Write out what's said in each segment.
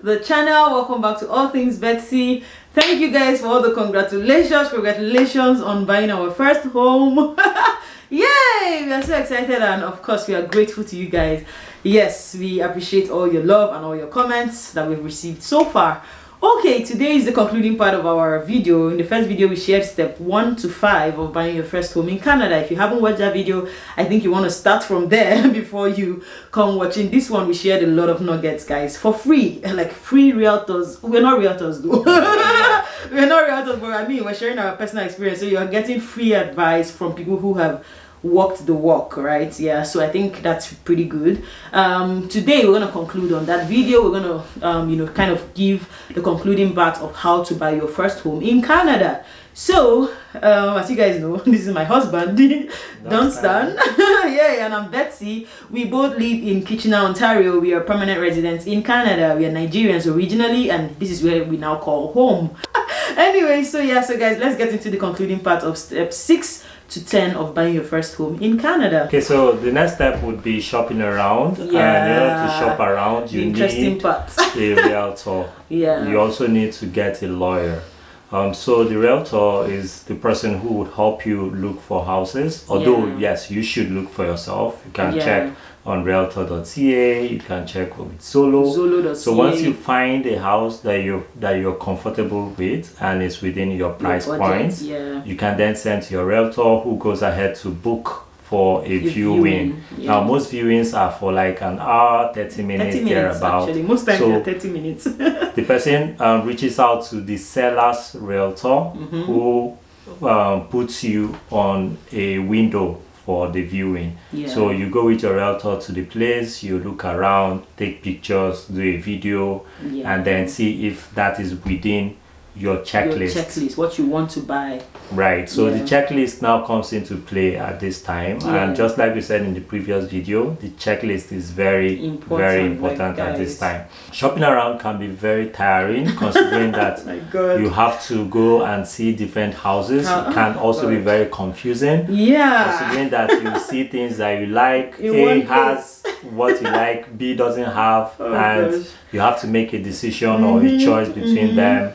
the channel. Welcome back to All Things Betsy. Thank you guys for all the congratulations on buying our first home. Yay! We are so excited, and of course we are grateful to you guys. Yes, we appreciate all your love and all your comments that we've received so far. Okay, today is the concluding part of our video. In the first video, we shared step 1 to 5 of buying your first home in Canada. If you haven't watched that video, I think you want to start from there before you come watching this one. We shared a lot of nuggets, guys, for free, like free realtors. We're not realtors though. We're not realtors, but I mean, we're sharing our personal experience. So you're getting free advice from people who have walked the walk, right? Yeah, so I think that's pretty good. Today we're going to conclude on that video. We're going to kind of give the concluding part of how to buy your first home in Canada. So as you guys know, this is my husband, Dunstan. Yeah, and I'm Betsy. We both live in Kitchener, Ontario. We are permanent residents in Canada. We are Nigerians originally, and this is where we now call home. Anyway, so yeah, so guys, let's get into the concluding part of step 6 to 10 of buying your first home in Canada. Okay, so the next step would be shopping around. And in order to shop around, you need a realtor. Yeah. You also need to get a lawyer. So the realtor is the person who would help you look for houses. Although yes, you should look for yourself. You can check on realtor.ca. You can check with Zolo. So once you find a house that you're comfortable with and it's within your price point, you can then send to your realtor, who goes ahead to book for a viewing. Now most viewings are for like an hour, 30 minutes thereabout. Actually, most times they're 30 minutes. The person reaches out to the seller's realtor, who puts you on a window for the viewing. So you go with your realtor to the place, you look around, take pictures, do a video, and then see if that is within your checklist, what you want to buy. Right, so the checklist now comes into play at this time, and just like we said in the previous video, the checklist is very important at this time. Shopping around can be very tiring, considering that you have to go and see different houses. It can also be very confusing, considering that you see things that you like, A has what you like, B doesn't have, and you have to make a decision or a choice between them.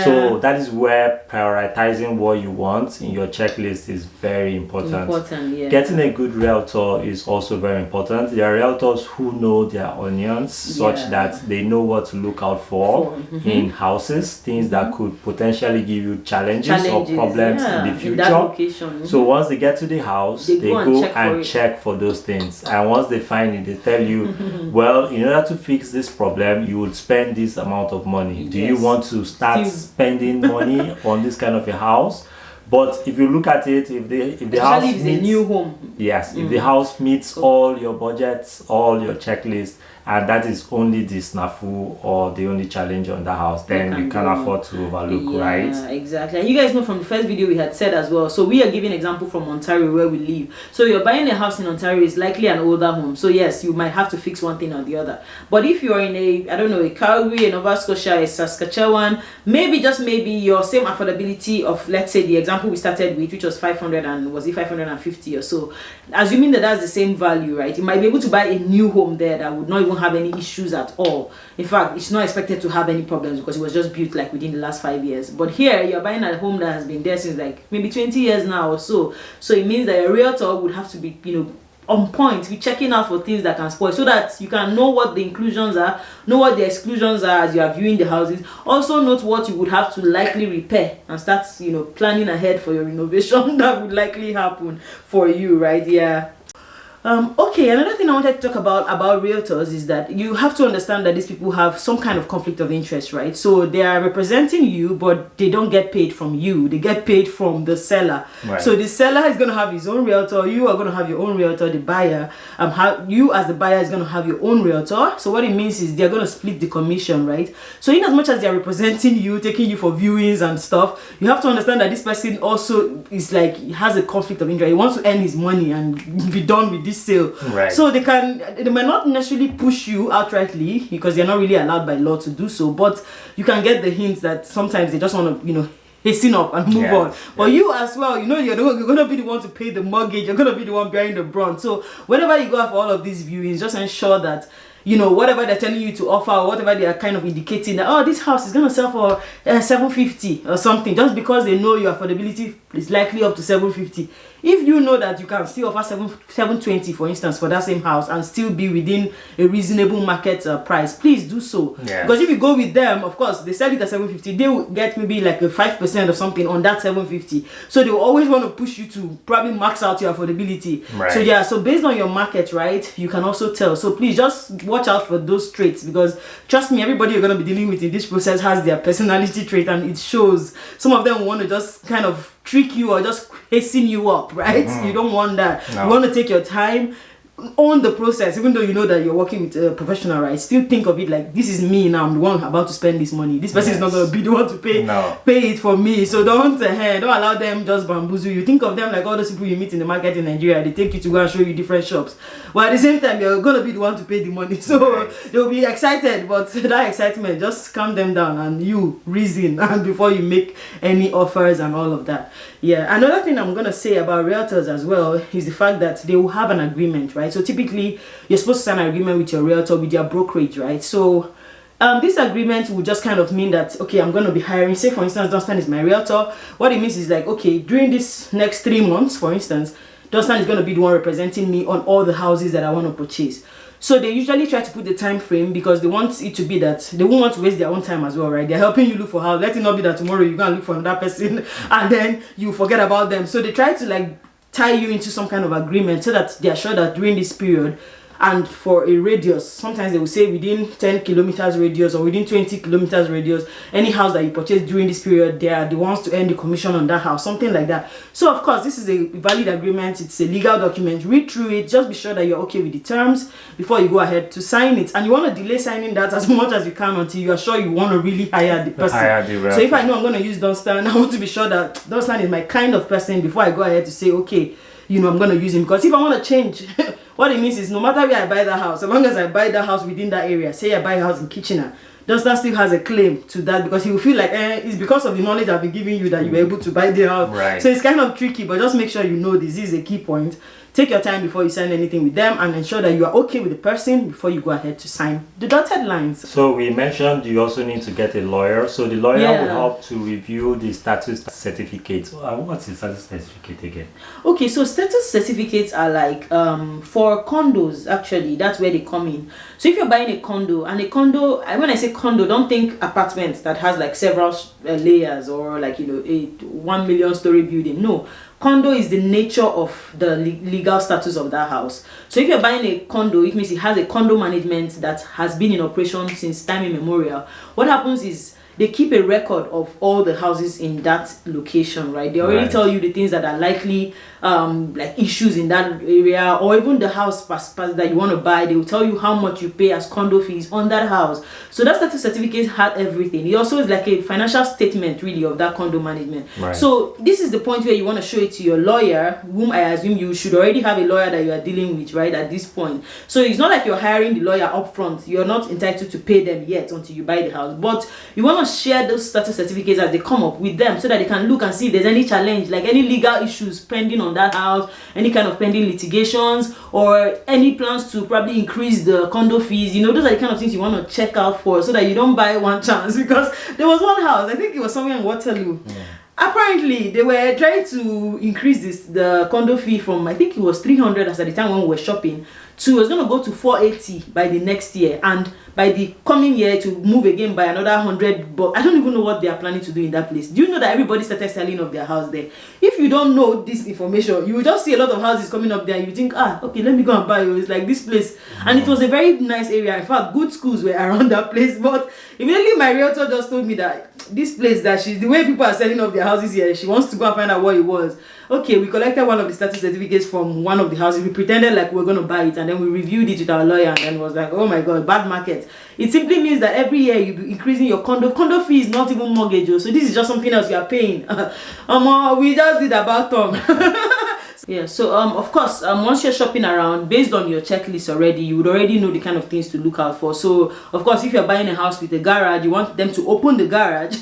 So that is where prioritizing what you want in your checklist is very important. Getting a good realtor is also very important. There are realtors who know their onions, such that they know what to look out for in houses, things that could potentially give you challenges or problems in the future. So once they get to the house, they go and check for those things, and once they find it, they tell you, well, in order to fix this problem, you would spend this amount of money. Do you want to start spending money on this kind of a house? But if you look at it, if the house meets a new home, if the house meets all your budgets, all your checklists, and that is only the snafu or the only challenge on the house, then you can afford to overlook, right? Exactly. And you guys know from the first video we had said as well. So we are giving example from Ontario, where we live. So you're buying a house in Ontario is likely an older home. So yes, you might have to fix one thing or the other. But if you're in a Calgary, a Nova Scotia, a Saskatchewan, maybe just maybe your same affordability of, let's say, the example we started with, which was 500 and was it 550 or so, assuming that that's the same value, right? You might be able to buy a new home there that would not even have any issues at all. In fact, it's not expected to have any problems because it was just built like within the last 5 years. But here you're buying a home that has been there since like maybe 20 years now or so. So it means that a realtor would have to be, on point, be checking out for things that can spoil, so that you can know what the inclusions are, know what the exclusions are as you are viewing the houses. Also note what you would have to likely repair and start planning ahead for your renovation that would likely happen for you, right? Okay, another thing I wanted to talk about realtors is that you have to understand that these people have some kind of conflict of interest, right? So they are representing you, but they don't get paid from you. They get paid from the seller. Right. So the seller is going to have his own realtor. You are going to have your own realtor. The buyer, you as the buyer is going to have your oown realtor. So what it means is they're going to split the commission, right? So in as much as they are representing you, taking you for viewings and stuff, you have to understand that this person also is like, has a conflict of interest. He wants to earn his money and be done with this sale. Right. So they might not necessarily push you outrightly because they're not really allowed by law to do so, but you can get the hints that sometimes they just want to hasten up and move on. But you as well, you're going to be the one to pay the mortgage, you're going to be the one bearing the brunt. So whenever you go out for all of these viewings, just ensure that you know, whatever they're telling you to offer, or whatever they are kind of indicating that, oh, this house is going to sell for 750 or something, just because they know your affordability is likely up to 750. If you know that you can still offer 720, for instance, for that same house and still be within a reasonable market price, please do so. Yes. Because if you go with them, of course, they sell it at 750, they will get maybe like a 5% or something on that 750. So they will always want to push you to probably max out your affordability. Right. So yeah, so based on your market, right, you can also tell. So please just watch out for those traits, because trust me, everybody you're going to be dealing with in this process has their personality trait, and it shows. Some of them want to just kind of trick you or just hasten you up, right? You don't want that. No. You want to take your time, own the process, even though you know that you're working with a professional, right? Still think of it like, this is me now, I'm the one about to spend this money. This person is not going to be the one to pay it for me. So don't allow them just bamboozle you. Think of them like all those people you meet in the market in Nigeria. They take you to go and show you different shops, but at the same time you're going to be the one to pay the money. So they'll be excited, but that excitement, just calm them down and you reason and before you make any offers and all of that. Yeah, another thing I'm going to say about realtors as well is the fact that they will have an agreement, right? So typically you're supposed to sign an agreement with your realtor, with your brokerage, right? So this agreement will just kind of mean that, okay, I'm going to be hiring, say for instance, Dunstan is my realtor. What it means is like, okay, during this next 3 months, for instance, Dunstan is going to be the one representing me on all the houses that I want to purchase. So they usually try to put the time frame because they want it to be that they won't want to waste their own time as well, right? They're helping you look for house. Let it not be that tomorrow you go and look for another person and then you forget about them. So they try to like tie you into some kind of agreement so that they are sure that during this period, and for a radius, sometimes they will say within 10 kilometers radius or within 20 kilometers radius, any house that you purchase during this period, they are the ones to earn the commission on that house, something like that. So of course, this is a valid agreement. It's a legal document. Read through it. Just be sure that you're okay with the terms before you go ahead to sign it. And you want to delay signing that as much as you can until you are sure you want to really hire the person. So if I know I'm going to use Dunstan, I want to be sure that Dunstan is my kind of person before I go ahead to say, okay, you know, I'm going to use him. Because if I want to change, what it means is no matter where I buy that house, as long as I buy that house within that area, say I buy a house in Kitchener, Dunstan still has a claim to that, because he will feel like it's because of the knowledge I've been giving you that you were able to buy the house. Right. So it's kind of tricky, but just make sure you know this is a key point. Take your time before you sign anything with them and ensure that you are okay with the person before you go ahead to sign the dotted lines. So we mentioned you also need to get a lawyer. So the lawyer will help to review the status certificates. What's the status certificate again? Okay, so status certificates are like for condos, actually. That's where they come in. So if you're buying a condo, and a condo, when I say condo, don't think apartment that has like several layers or like, you know, a 1 million story building. No. Condo is the nature of the legal status of that house. So if you're buying a condo, it means it has a condo management that has been in operation since time immemorial. What happens is they keep a record of all the houses in that location, right? They already tell you the things that are likely like issues in that area, or even the house that you want to buy. They will tell you how much you pay as condo fees on that house. So that status certificate had everything. It also is like a financial statement really of that condo management. So this is the point where you want to show it to your lawyer, whom I assume you should already have a lawyer that you are dealing with, right, at this point. So it's not like you're hiring the lawyer up front. You're not entitled to pay them yet until you buy the house, but you want to share those status certificates as they come up with them so that they can look and see if there's any challenge, like any legal issues pending on that house, any kind of pending litigations, or any plans to probably increase the condo fees. You know, those are the kind of things you want to check out for so that you don't buy one chance. Because there was one house, I think it was somewhere in Waterloo. Apparently they were trying to increase the condo fee from, I think it was 300 as at the time when we were shopping, to it was going to go to 480 by the next year, and by the coming year to move again by another 100. But I don't even know what they are planning to do in that place. Do you know that everybody started selling off their house there? If you don't know this information, you will just see a lot of houses coming up there and you think, okay, let me go and buy it. It's like this place. And it was a very nice area. In fact, good schools were around that place. But immediately my realtor just told me that this place, that the way people are selling off their houses here, she wants to go and find out what it was. Okay, we collected one of the status certificates from one of the houses. We pretended like we were going to buy it, and then we reviewed it with our lawyer, and then it was like, oh my god, bad market. It simply means that every year you be increasing your condo fee is not even mortgage, so this is just something else you are paying. We just did about Tom. Yeah, so of course, once you're shopping around, based on your checklist already, you would already know the kind of things to look out for. So of course, if you're buying a house with a garage, you want them to open the garage.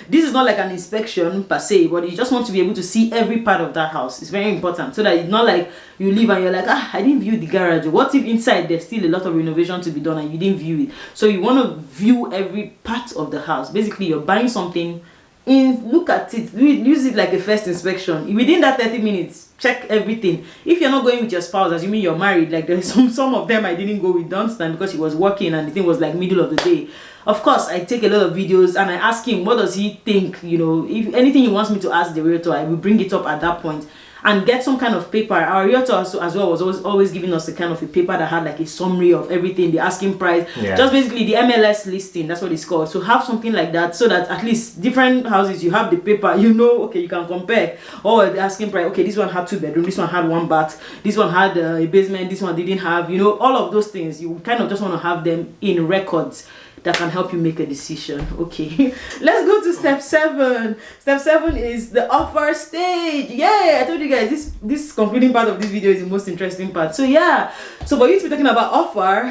This is not like an inspection per se, but you just want to be able to see every part of that house. It's very important, so that it's not like you leave and you're like, I didn't view the garage. What if inside there's still a lot of renovation to be done and you didn't view it? So you want to view every part of the house. Basically, you're buying something, look at it, use it like a first inspection. Within that 30 minutes, check everything. If you're not going with your spouse, assuming you're married, like there's some of them I didn't go with, don't stand, because he was working and the thing was like middle of the day. Of course, I take a lot of videos and I ask him what does he think, if anything he wants me to ask the realtor, I will bring it up at that point and get some kind of paper. Our realtor as well was always giving us a kind of a paper that had like a summary of everything, the asking price, just basically the MLS listing, that's what it's called. So have something like that, so that at least different houses, you have the paper, okay, you can compare. Oh, the asking price, okay, this one had 2 bedrooms, this one had 1 bath, this one had a basement, this one didn't have, all of those things. You kind of just want to have them in records that can help you make a decision. Okay, let's go to step 7. Step 7 is the offer stage. Yeah, I told you guys this concluding part of this video is the most interesting part. So yeah, so for you to be talking about offer,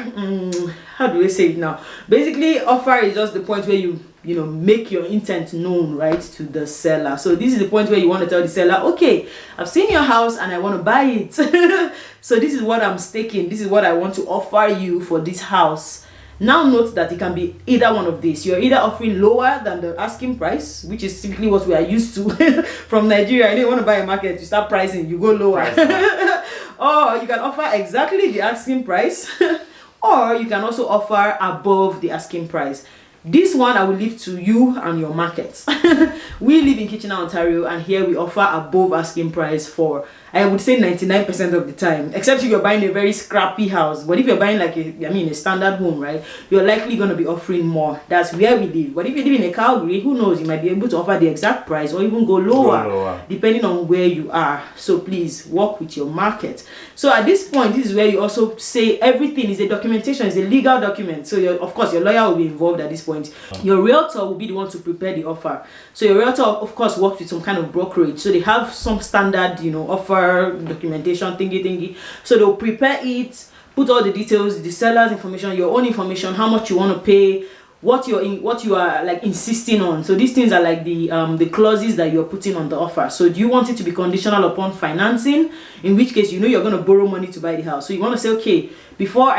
how do we say it now? Basically, offer is just the point where you make your intent known, right, to the seller. So this is the point where you want to tell the seller, okay, I've seen your house and I want to buy it. So this is what I'm staking, this is what I want to offer you for this house. Now note that it can be either one of these. You're either offering lower than the asking price, which is typically what we are used to from Nigeria. I don't want to buy a market, you start pricing, you go lower. Or you can offer exactly the asking price, or you can also offer above the asking price. This one I will leave to you and your market. We live in Kitchener, Ontario, and here we offer above asking price for, I would say, 99% of the time, except if you're buying a very scrappy house. But if you're buying like a standard home, right, you're likely going to be offering more. That's where we live. But if you live in a Calgary, who knows, you might be able to offer the exact price or even go lower, depending on where you are. So please work with your market. So at this point, this is where you also say everything is a documentation, is a legal document. So of course your lawyer will be involved at this point. Your realtor will be the one to prepare the offer. So your realtor of course works with some kind of brokerage, so they have some standard offer documentation thingy. So they'll prepare it, put all the details, the seller's information, your own information, how much you want to pay, what you are like insisting on. So these things are like the clauses that you're putting on the offer. So do you want it to be conditional upon financing, in which case you're going to borrow money to buy the house? So you want to say, okay, before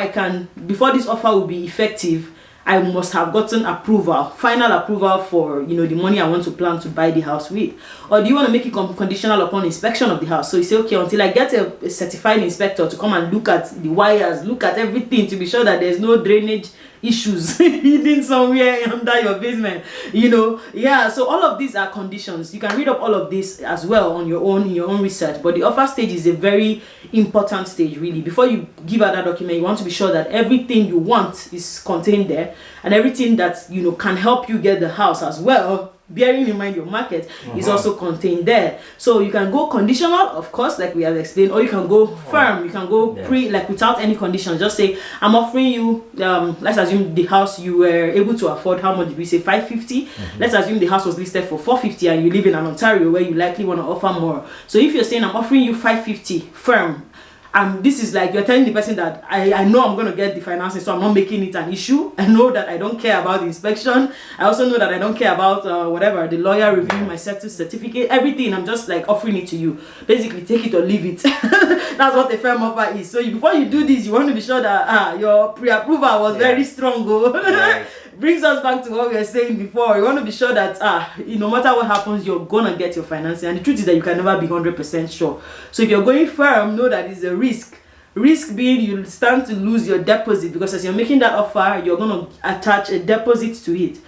this offer will be effective, I must have gotten approval, final approval for the money I want to plan to buy the house with. Or do you want to make it conditional upon inspection of the house? So you say, okay, until I get a certified inspector to come and look at the wires, look at everything to be sure that there's no drainage issues hidden somewhere under your basement, yeah. So all of these are conditions. You can read up all of this as well on your own research, but the offer stage is a very important stage, really. Before you give out that document, you want to be sure that everything you want is contained there, and everything that can help you get the house as well, bearing in mind your market, is also contained there. So you can go conditional, of course, like we have explained, or you can go firm. You can go like without any conditions. Just say, I'm offering you, let's assume the house you were able to afford, how much did we say, 550? Let's assume the house was listed for 450 and you live in an Ontario where you likely want to offer more. So if you're saying, I'm offering you 550 firm, and this is like you're telling the person that I know I'm going to get the financing, so I'm not making it an issue. I know that I don't care about the inspection. I also know that I don't care about whatever, the lawyer reviewing my certificate, everything. I'm just like offering it to you. Basically, take it or leave it. That's what a firm offer is. So before you do this, you want to be sure that your pre-approval was very strong. Right. Brings us back to what we were saying before. You want to be sure that no matter what happens, you're gonna get your financing. And the truth is that you can never be 100% sure. So if you're going firm, know that it's a risk. Risk being you stand to lose your deposit, because as you're making that offer, you're gonna attach a deposit to it.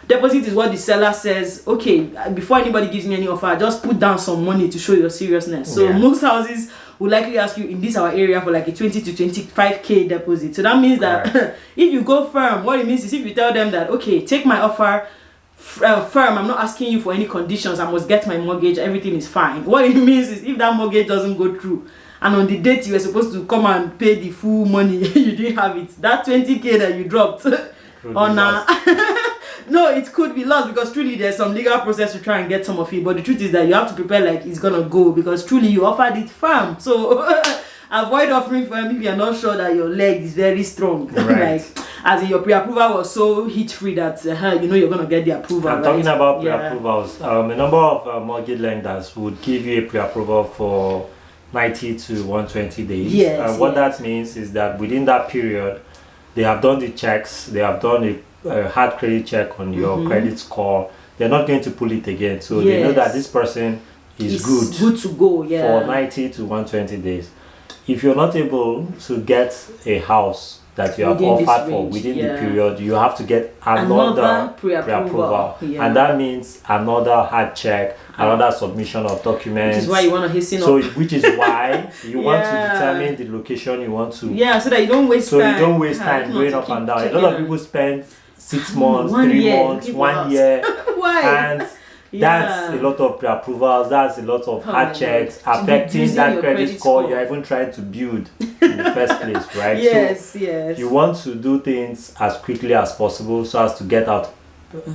Deposit is what the seller says, okay, before anybody gives me any offer, just put down some money to show your seriousness. So most houses will likely ask you in our area for like a 20 to 25k deposit. So that means that if you go firm, what it means is if you tell them that, okay, take my offer firm, I'm not asking you for any conditions, I must get my mortgage, everything is fine. What it means is if that mortgage doesn't go through, and on the date you were supposed to come and pay the full money, you didn't have it, that 20k that you dropped on No, it could be lost because truly there's some legal process to try and get some of it. But the truth is that you have to prepare like it's gonna go because truly you offered it firm. So avoid offering firm if you're not sure that your leg is very strong. Right. Like as in your pre-approval was so hit free that you know you're gonna get the approval. I'm talking about pre-approvals. A number of mortgage lenders would give you a pre-approval for 90 to 120 days. Yes, and what that means is that within that period, they have done the checks, they have done a hard credit check on your credit score. They're not going to pull it again. So they know that this person is good to go for 90 to 120 days. If you're not able to get a house that you have offered for within the period, you have to get another pre-approval. And that means another hard check, another submission of documents. Which is why you want to hasten up. Which is why you want to determine the location you want to. Yeah, so that you don't waste time. So you don't waste time going up and down. A lot of people spend 6 months, 3 months, 1 year. Why? And that's a lot of pre-approvals, that's a lot of hard checks affecting that credit score you're even trying to build in the first place, right? Yes, so you want to do things as quickly as possible so as to get out.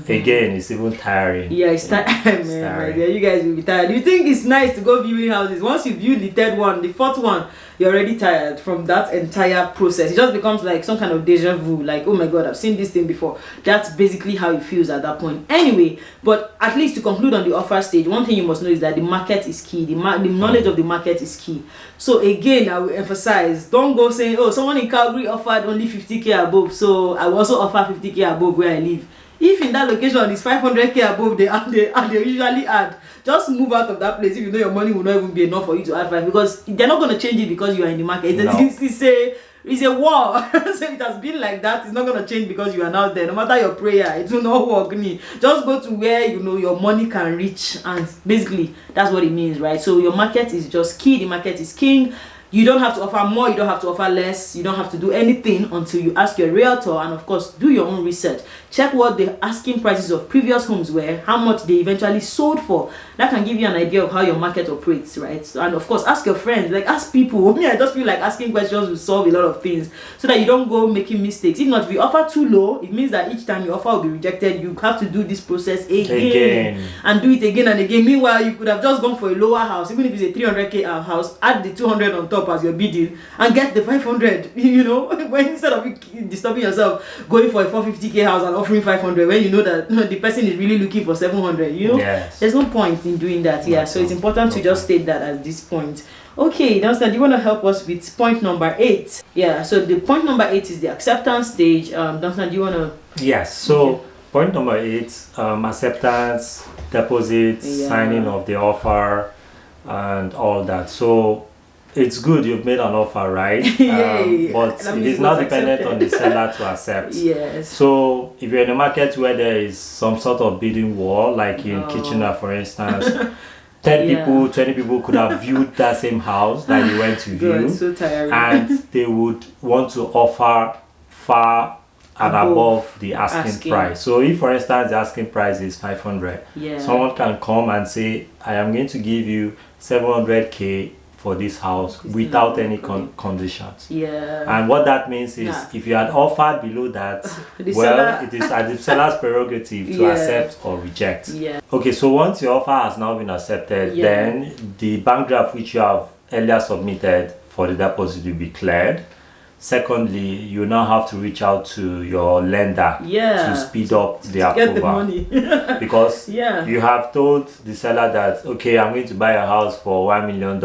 Again, it's even tiring. Yeah, it's tiring. Man, yeah, you guys will be tired. You think it's nice to go viewing houses? Once you view the third one, the fourth one, you're already tired from that entire process. It just becomes like some kind of deja vu. Like, oh my god, I've seen this thing before. That's basically how it feels at that point. Anyway, but at least to conclude on the offer stage, one thing you must know is that the market is key. The knowledge of the market is key. So again, I will emphasize, don't go saying, oh, someone in Calgary offered only 50k above, so I will also offer 50k above where I live. If in that location is 500k above, they usually add. Just move out of that place if you know your money will not even be enough for you to add 5, because they're not going to change it because you are in the market. It's a war. So it has been like that. It's not going to change because you are now there. No matter your prayer, it will not work. Just go to where you know your money can reach, and basically that's what it means, right? So your market is just key. The market is king. You don't have to offer more, you don't have to offer less, you don't have to do anything until you ask your realtor, and of course do your own research. Check what the asking prices of previous homes were, how much they eventually sold for. That can give you an idea of how your market operates, right? And of course ask your friends, like ask people. I just feel like asking questions will solve a lot of things so that you don't go making mistakes. If not, if you offer too low, it means that each time your offer will be rejected. You have to do this process again and do it again and again. Meanwhile, you could have just gone for a lower house, even if it's a 300k house, add the 200 on top as your bidding and get the 500, when instead of disturbing yourself going for a 450k house and offering 500 when you know that the person is really looking for 700, yes. There's no point in doing that. So it's important to just state that at this point. Okay, Dunstan, do you want to help us with point number 8? So the point number 8 is the acceptance stage. Dunstan, do you want to? Yes, so point number 8, acceptance, deposit, signing of the offer and all that. So it's good you've made an offer, right? But it is not dependent on the seller to accept. Yes. So if you're in a market where there is some sort of bidding war, like in Kitchener, for instance, 10 people, 20 people could have viewed that same house that you went to view, so tiring. and they would want to offer far and above the asking price. So if, for instance, the asking price is 500, someone can come and say, I am going to give you 700k for this house without any conditions. And what that means is if you had offered below that, it is at the seller's prerogative to accept or reject. Okay, so once your offer has now been accepted, then the bank draft which you have earlier submitted for the deposit will be cleared. Secondly, you now have to reach out to your lender to speed up the approval. Get the money. Because you have told the seller that, okay, I'm going to buy a house for $1 million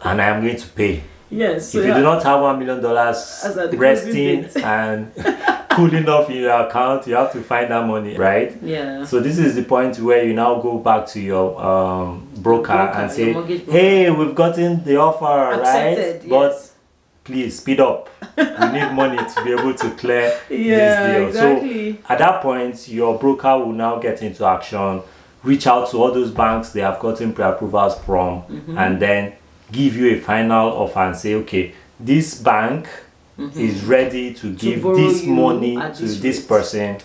and I am going to pay. Yes. If you do not have $1 million resting and cooling off in your account, you have to find that money, right? So this is the point where you now go back to your broker and say, hey, we've gotten the offer, accepted, right? But please speed up. We need money to be able to clear this deal. Exactly. So at that point, your broker will now get into action, reach out to all those banks they have gotten pre-approvals from, and then give you a final offer and say, okay, this bank is ready to give this money to this person,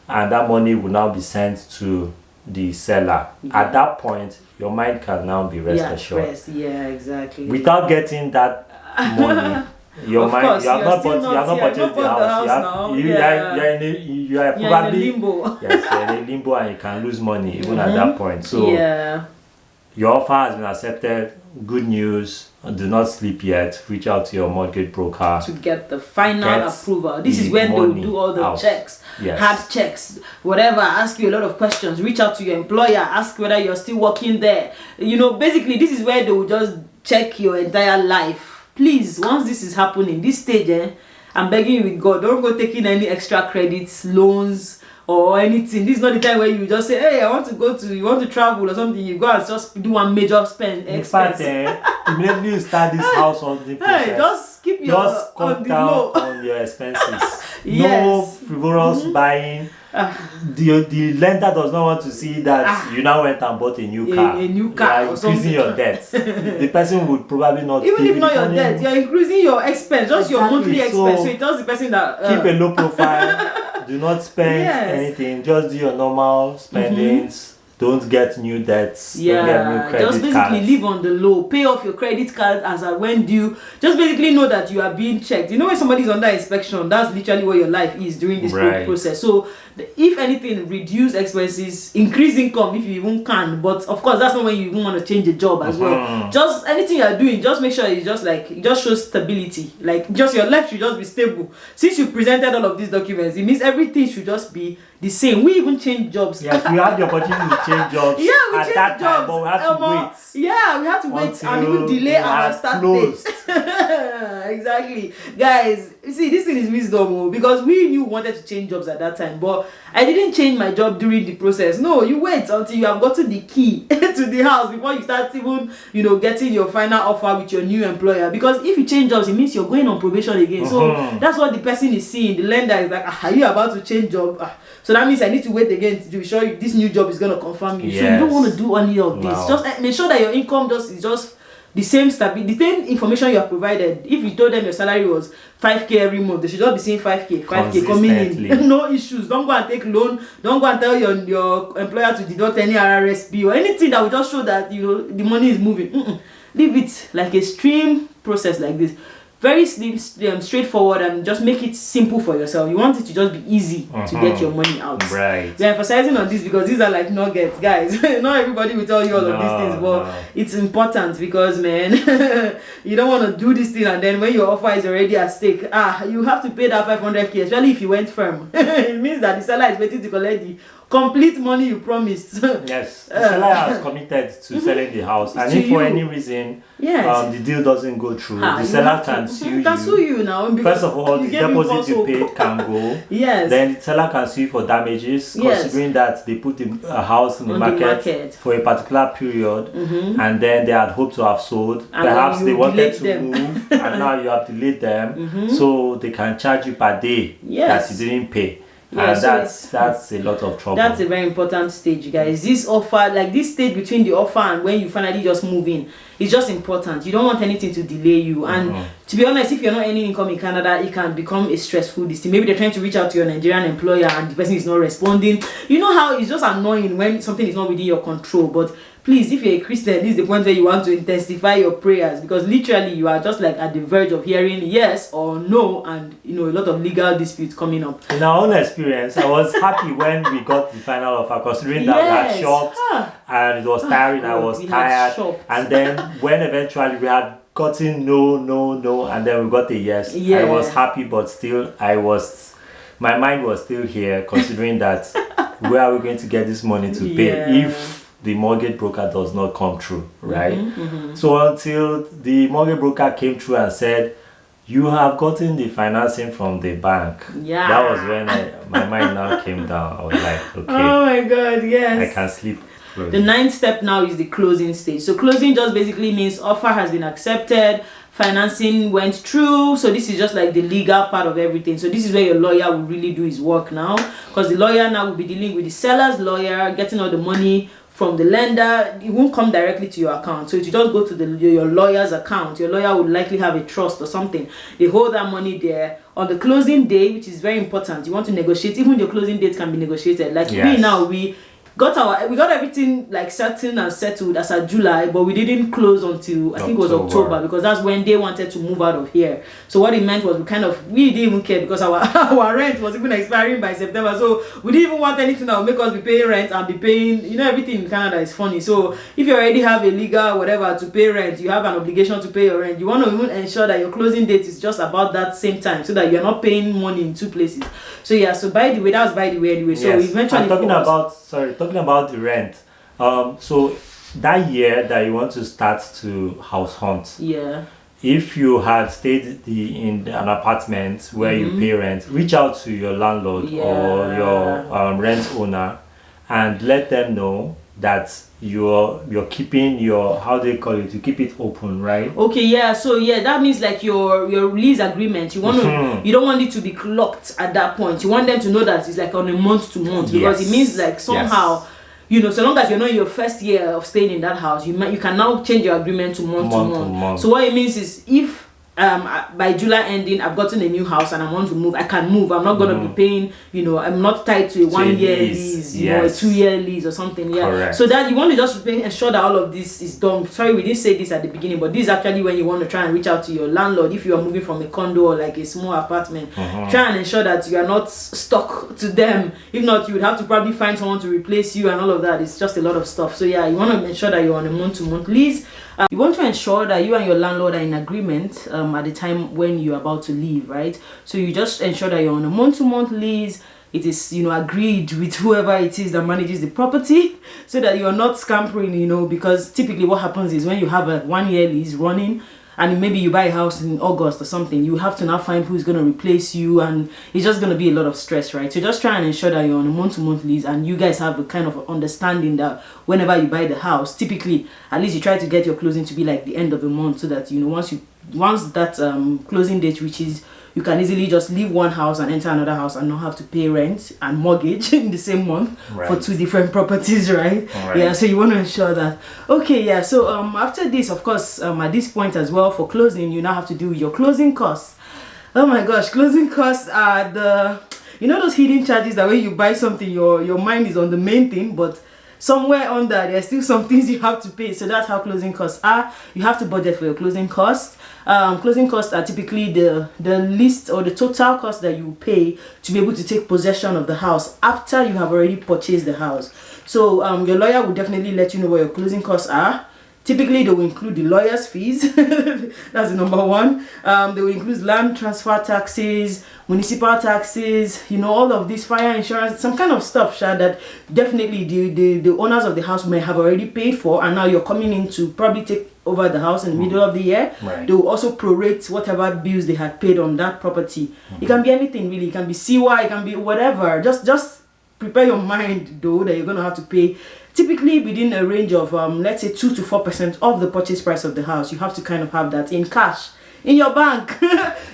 and that money will now be sent to the seller. At that point, your mind can now be rest assured. Exactly. Without getting that money, Your Of mind, course, you have you're not still bought, you have not not here. purchased the house. Now. You are You're probably in a limbo. yes, you're in a limbo and you can lose money even at that point. So Yeah. your offer has been accepted. Good news. Do not sleep yet. Reach out to your mortgage broker to get the final approval. This is the when they will money do all the out. checks, Yes. hard checks, whatever. Ask you a lot of questions. Reach out to your employer. Ask whether you're still working there. You know, basically, this is where they will just check your entire life. Please, once this is happening, this stage, I'm begging you with God, don't go taking any extra credits, loans, or anything. This is not the time where you just say, hey, you want to travel or something. You go and just do one major spend. In fact, immediately you start this house on the process. Hey, just keep your just cut on the down low. on your expenses. Yes. No frivolous buying. The lender does not want to see that you now went and bought a new car. A new car you are or increasing something. your debt. The person would probably not Even give if you not the your money. debt, you're increasing your expense, just your Exactly. monthly So, expense. So it tells the person that keep a low profile. Do not spend Yes. anything. Just do your normal spendings. Don't get new debts. Don't get new yeah, credit just basically cards. live on the low. Pay off your credit card as and when due. Just basically know that you are being checked. You know when somebody's under inspection, that's literally what your life is during this whole process. So if anything, reduce expenses, increase income if you even can. But of course, that's not when you even want to change a job as well. Just anything you are doing, just make sure it's just like it just shows stability. Like just your life should just be stable. Since you presented all of these documents, it means everything should just be the same. We even change jobs. Yes, we had the opportunity to change jobs. Yeah, we at changed that jobs. time, but we had to wait. Yeah, we had to wait and even delay we our had start closed. date. Exactly, guys. You see, this thing is wisdom because we knew we wanted to change jobs at that time, but I didn't change my job during the process. No, you wait until you have gotten the key to the house before you start even, getting your final offer with your new employer. Because if you change jobs, it means you're going on probation again. So that's what the person is seeing. The lender is like, are you about to change job? So that means I need to wait again to be sure this new job is going to confirm you. Yes. So you don't want to do any of this. Wow. Just make sure that your income is just the same stability, the same information you have provided. If you told them your salary was 5k every month, they should just be seeing 5k coming in. No issues. Don't go and take loan. Don't go and tell your employer to deduct any RRSP or anything that will just show that the money is moving. Leave it like a stream process like this. Very straightforward, and just make it simple for yourself. You want it to just be easy to get your money out. Right. We're emphasizing on this because these are like nuggets, guys. Not everybody will tell you all of these things, but it's important because, man, you don't want to do this thing and then when your offer is already at stake, you have to pay that 500k, especially if you went firm. It means that the seller is waiting to collect the complete money you promised. Yes, the seller has committed to selling the house, and if for any reason the deal doesn't go through, the seller can sue you now. First of all, the deposit you paid can go. Yes. Then the seller can sue you for damages, considering that they put the house in the market for a particular period, and then they had hoped to have sold. And perhaps they wanted to move, and now you have delayed them, so they can charge you per day that you didn't pay. Yeah, and so that's a lot of trouble. That's a very important stage, guys. This offer, like this stage between the offer and when you finally just move in, is just important. You don't want anything to delay you. And to be honest, if you're not earning income in Canada, it can become a stressful thing. Maybe they're trying to reach out to your Nigerian employer and the person is not responding. You know how it's just annoying when something is not within your control. But please, if you're a Christian, this is the point where you want to intensify your prayers, because literally you are just like at the verge of hearing yes or no, and a lot of legal disputes coming up. In our own experience, I was happy when we got the final offer, considering that we had shopped and it was tiring. I was tired, and then when eventually we had gotten no, and then we got a yes, I was happy, but still my mind was still here, considering that where are we going to get this money to pay if the mortgage broker does not come through, right? So until the mortgage broker came through and said, you have gotten the financing from the bank, that was when my mind now came down. I was like, okay, oh my god, yes, I can sleep. The 9th step now is the closing stage. So closing just basically means offer has been accepted, financing went through. So this is just like the legal part of everything. So this is where your lawyer will really do his work now, because the lawyer now will be dealing with the seller's lawyer, getting all the money from the lender. It won't come directly to your account, so if you just go to your lawyer's account, your lawyer would likely have a trust or something. They hold that money there on the closing day, which is very important. You want to negotiate. Even your closing date can be negotiated. Like we now, we got everything like certain and settled as of July, but we didn't close until I think it was October, because that's when they wanted to move out of here. So what it meant was we didn't even care, because our our rent was even expiring by September, so we didn't even want anything that would make us be paying rent and be paying, you know, everything in Canada is funny. So if you already have a legal whatever to pay rent, you have an obligation to pay your rent. You want to even ensure that your closing date is just about that same time, so that you're not paying money in two places. So yeah, so by the way, that was by the way anyway. So yes. eventually talking about the rent. So that year that you want to start to house hunt. Yeah. If you had stayed in an apartment where you pay rent, reach out to your landlord or your rent owner and let them know that you're keeping your, how they call it, you keep it open, right? Okay, yeah. So yeah, that means like your lease agreement, you want to you don't want it to be clocked at that point. You want them to know that it's like on a month to month, because it means like somehow you know, so long as you're not in your first year of staying in that house, you can now change your agreement to month to month. So what it means is, if by July ending I've gotten a new house and I want to move, I can move. I'm not going to be paying, you know, I'm not tied to a 1 year lease, you know, a 2 year lease or something. Yeah. Correct. So that you want to just ensure that all of this is done. Sorry, we didn't say this at the beginning, but this is actually when you want to try and reach out to your landlord. If you are moving from a condo or like a small apartment, try and ensure that you are not stuck to them. If not, you would have to probably find someone to replace you and all of that. It's just a lot of stuff. So yeah, you want to ensure that you're on a month-to-month lease. You want to ensure that you and your landlord are in agreement at the time when you're about to leave, right? So you just ensure that you're on a month-to-month lease. It is, you know, agreed with whoever it is that manages the property, so that you're not scampering, you know, because typically what happens is when you have a 1 year lease running, and maybe you buy a house in August or something, you have to now find who's going to replace you, and it's just going to be a lot of stress, right? So just try and ensure that you're on a month-to-month lease, and you guys have a kind of understanding that whenever you buy the house, typically, at least you try to get your closing to be like the end of the month, so that, you know, once that closing date reaches, you can easily just leave one house and enter another house and not have to pay rent and mortgage in the same month for 2 different properties, right? Yeah, so you want to ensure that. Okay, yeah, so after this, of course, at this point as well, for closing, you now have to do your closing costs. Oh my gosh, closing costs are the, you know, those hidden charges that when you buy something, your mind is on the main thing, but somewhere under there's still some things you have to pay. So that's how closing costs are. You have to budget for your closing costs. Closing costs are typically the list or the total cost that you pay to be able to take possession of the house after you have already purchased the house. So your lawyer will definitely let you know what your closing costs are. Typically, they will include the lawyer's fees. That's the number one. They will include land transfer taxes, municipal taxes, you know, all of this, fire insurance, some kind of stuff, that definitely the owners of the house may have already paid for, and now you're coming in to probably take over the house in the middle of the year. They will also prorate whatever bills they had paid on that property. It can be anything really. It can be CY, it can be whatever. Just prepare your mind though that you're going to have to pay typically within a range of let's say 2 to 4% of the purchase price of the house. You have to kind of have that in cash in your bank.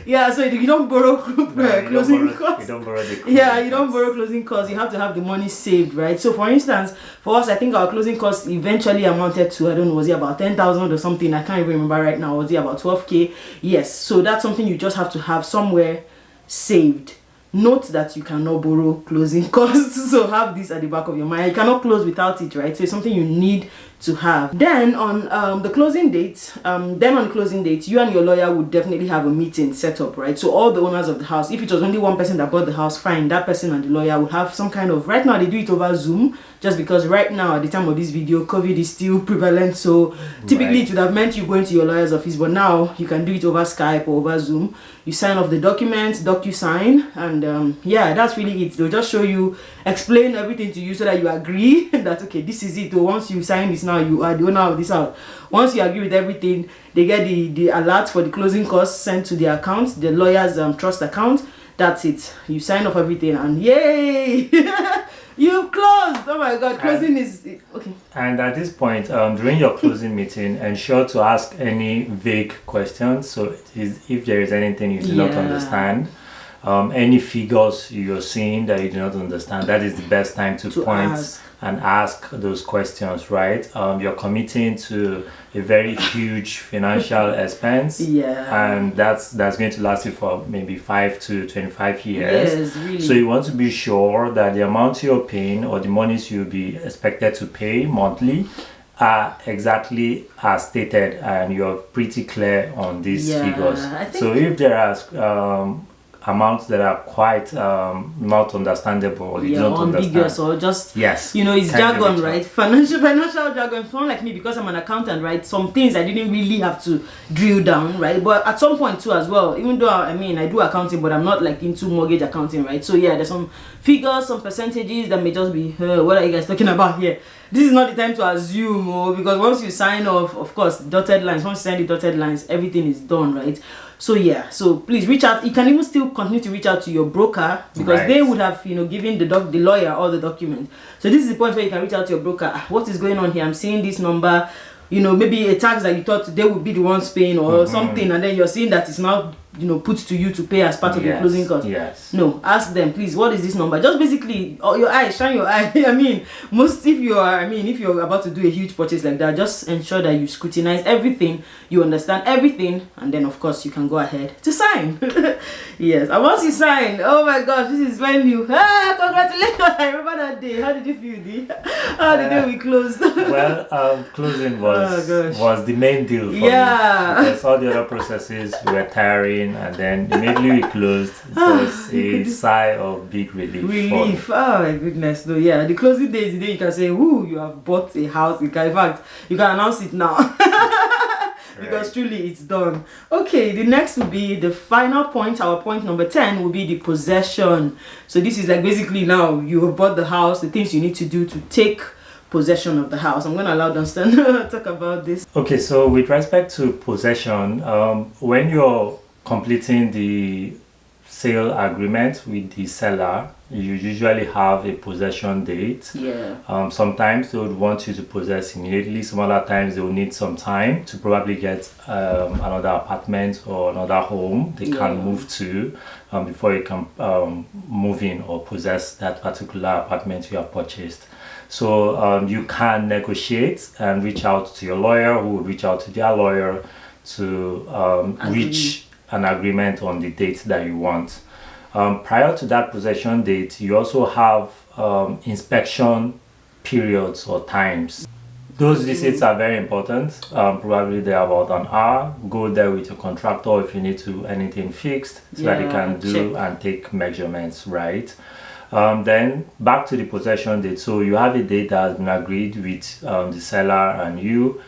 Yeah, so you don't borrow closing costs. You don't borrow the you don't borrow closing costs. You have to have the money saved, right? So for instance, for us, I think our closing costs eventually amounted to, I don't know, was it about 10,000 or something? I can't even remember right now. Was it about 12k? Yes. So that's something you just have to have somewhere saved. Note that you cannot borrow closing costs, so have this at the back of your mind. You cannot close without it, right? So it's something you need to have. Then on the closing date, you and your lawyer would definitely have a meeting set up, right? So all the owners of the house, if it was only one person that bought the house, fine, that person and the lawyer would have some kind of, right now they do it over Zoom, just because right now at the time of this video, COVID is still prevalent, so typically it would have meant you going to your lawyer's office, but now you can do it over Skype or over Zoom. You sign off the documents, DocuSign, and yeah, that's really it. They'll just show you, explain everything to you so that you agree that okay, this is it. Or once you sign this, now you are the owner of this house. Once you agree with everything, they get the alert for the closing costs sent to the account, the lawyer's trust account. That's it. You sign off everything, and yay! You've closed. Oh my god, closing is okay. And at this point, during your closing meeting, ensure to ask any vague questions. So if there is anything you do not understand, Any figures you're seeing that you do not understand, that is the best time to point and ask those questions, right? You're committing to a very huge financial expense, and that's going to last you for maybe 5 to 25 years. Yes, really. So you want to be sure that the amount you're paying or the monies you'll be expected to pay monthly are exactly as stated, and you're pretty clear on these figures. So if there are amounts that are quite not understandable, or you don't ambiguous, understand, or just it's jargon, right? Financial jargon. Someone like me, because I'm an accountant, right? Some things I didn't really have to drill down, right? But at some point too, as well. Even though I do accounting, but I'm not like into mortgage accounting, right? So there's some figures, some percentages that may just be, what are you guys talking about here? This is not the time to assume, because once you sign off, of course, dotted lines. Once you sign the dotted lines, everything is done, right? So so please reach out. You can even still continue to reach out to your broker, because they would have given the lawyer all the documents. So this is the point where you can reach out to your broker. What is going on here? I'm seeing this number, maybe a tax that you thought they would be the ones paying, or something, and then you're seeing that it's now put to you to pay as part of your closing cost. No, ask them, please, what is this number? Just basically, your eye, shine your eye. If you're about to do a huge purchase like that, just ensure that you scrutinize everything, you understand everything, and then of course you can go ahead to sign. Yes, and once you sign, oh my gosh, this is when you congratulations. I remember that day. How did you feel, D? How the day we closed? Well, closing was the main deal for me, because all the other processes were tiring. And then immediately we closed. It was a sigh of big relief. Oh my goodness. No, the closing day is the day you can say, "Ooh, you have bought a house." In fact, you can announce it now. Because truly it's done. Okay, the next will be the final point. Our point number 10 will be the possession. So this is like basically now you have bought the house, the things you need to do to take possession of the house. I'm going to allow Dunstan to talk about this. Okay, so with respect to possession, when you're completing the sale agreement with the seller, you usually have a possession date. Sometimes they would want you to possess immediately. Some other times they will need some time to probably get another apartment or another home they can move to before you can move in or possess that particular apartment you have purchased. So you can negotiate and reach out to your lawyer, who will reach out to their lawyer to reach an agreement on the date that you want. Prior to that possession date, you also have inspection periods or times. Those visits are very important. Probably they're about an hour. Go there with your contractor if you need to anything fixed, so that you can do and take measurements, right? Then back to the possession date. So you have a date that has been agreed with the seller and you.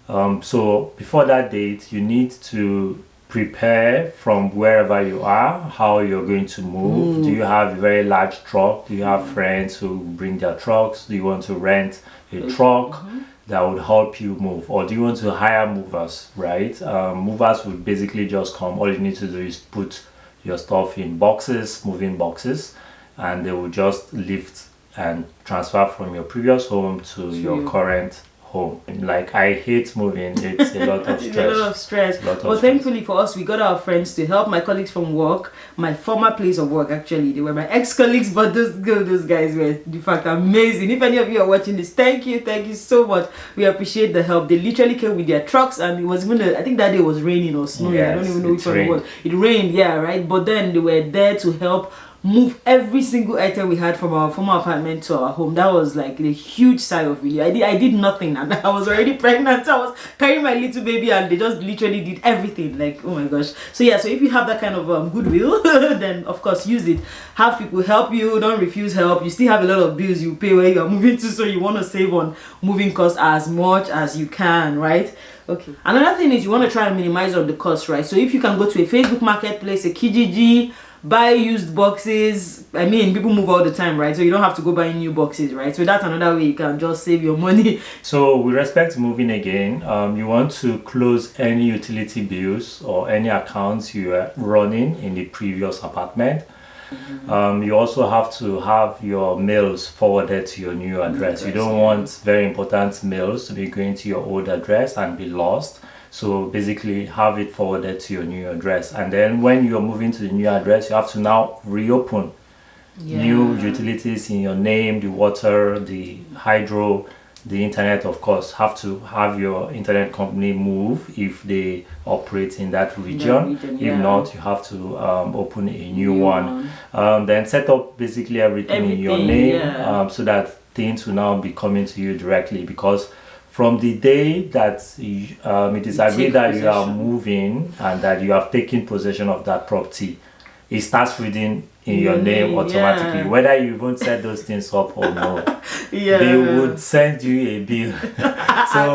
So before that date, you need to prepare from wherever you are, how you're going to move. Do you have a very large truck? Do you have friends who bring their trucks? Do you want to rent a truck that would help you move, or do you want to hire movers, right? Movers would basically just come. All you need to do is put your stuff in boxes, moving boxes, and they will just lift and transfer from your previous home to your current home. Like, I hate moving. It's a lot of stress. A lot of stress. But thankfully for us, we got our friends to help. My colleagues from work, my former place of work, actually, they were my ex-colleagues, but those guys were in fact amazing. If any of you are watching this, thank you so much. We appreciate the help. They literally came with their trucks, and it was even I think that day was raining or snowing. I don't even know which one it was. It rained, right? But then they were there to help move every single item we had from our former apartment to our home. That was like a huge sigh of relief. I did nothing, and I was already pregnant. So I was carrying my little baby, and they just literally did everything. Like, oh my gosh. So so if you have that kind of goodwill, then of course use it. Have people help you. Don't refuse help. You still have a lot of bills you pay where you are moving to, so you want to save on moving costs as much as you can, right? Okay. Another thing is you want to try and minimize on the cost, right? So if you can go to a Facebook marketplace, a Kijiji, buy used boxes. People move all the time, right? So you don't have to go buy new boxes, right? So that's another way you can just save your money. So with respect to moving again, you want to close any utility bills or any accounts you are running in the previous apartment. You also have to have your mails forwarded to your new address. You don't want very important mails to be going to your old address and be lost. So basically have it forwarded to your new address, and then when you're moving to the new address, you have to now reopen new utilities in your name, the water, the hydro, the internet. Of course, have to have your internet company move if they operate in that region. If not, you have to open a new one. Then set up basically everything in your name, so that things will now be coming to you directly, because from the day that it is agreed that you are moving and that you have taken possession of that property, it starts reading in your name automatically, whether you even set those things up or no. They would send you a bill. So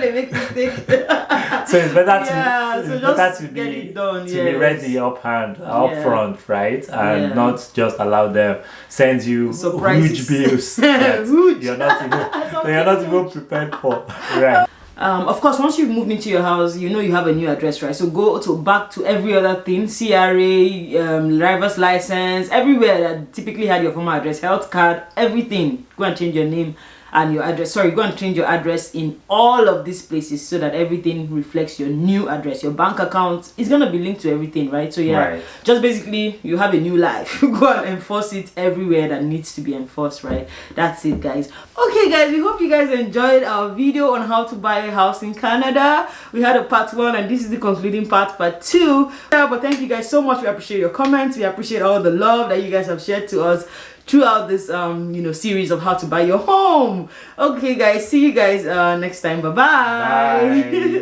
they make mistakes. So it's better to be ready up front, right? And not just allow them send you huge bills that you're not even prepared for. Right. Of course, once you've moved into your house, you know you have a new address, right? So go back to every other thing, CRA, driver's license, everywhere that typically had your former address, health card, everything. Go and change your name and your address. Sorry, go and change your address in all of these places so that everything reflects your new address. Your bank account is gonna be linked to everything, right? So just basically you have a new life. Go and enforce it everywhere that needs to be enforced, right? That's it, guys. Okay, guys, we hope you guys enjoyed our video on how to buy a house in Canada. We had a part 1 and this is the concluding part 2. But thank you guys so much. We appreciate your comments. We appreciate all the love that you guys have shared to us throughout this series of how to buy your home. Okay, guys, see you guys next time. Bye.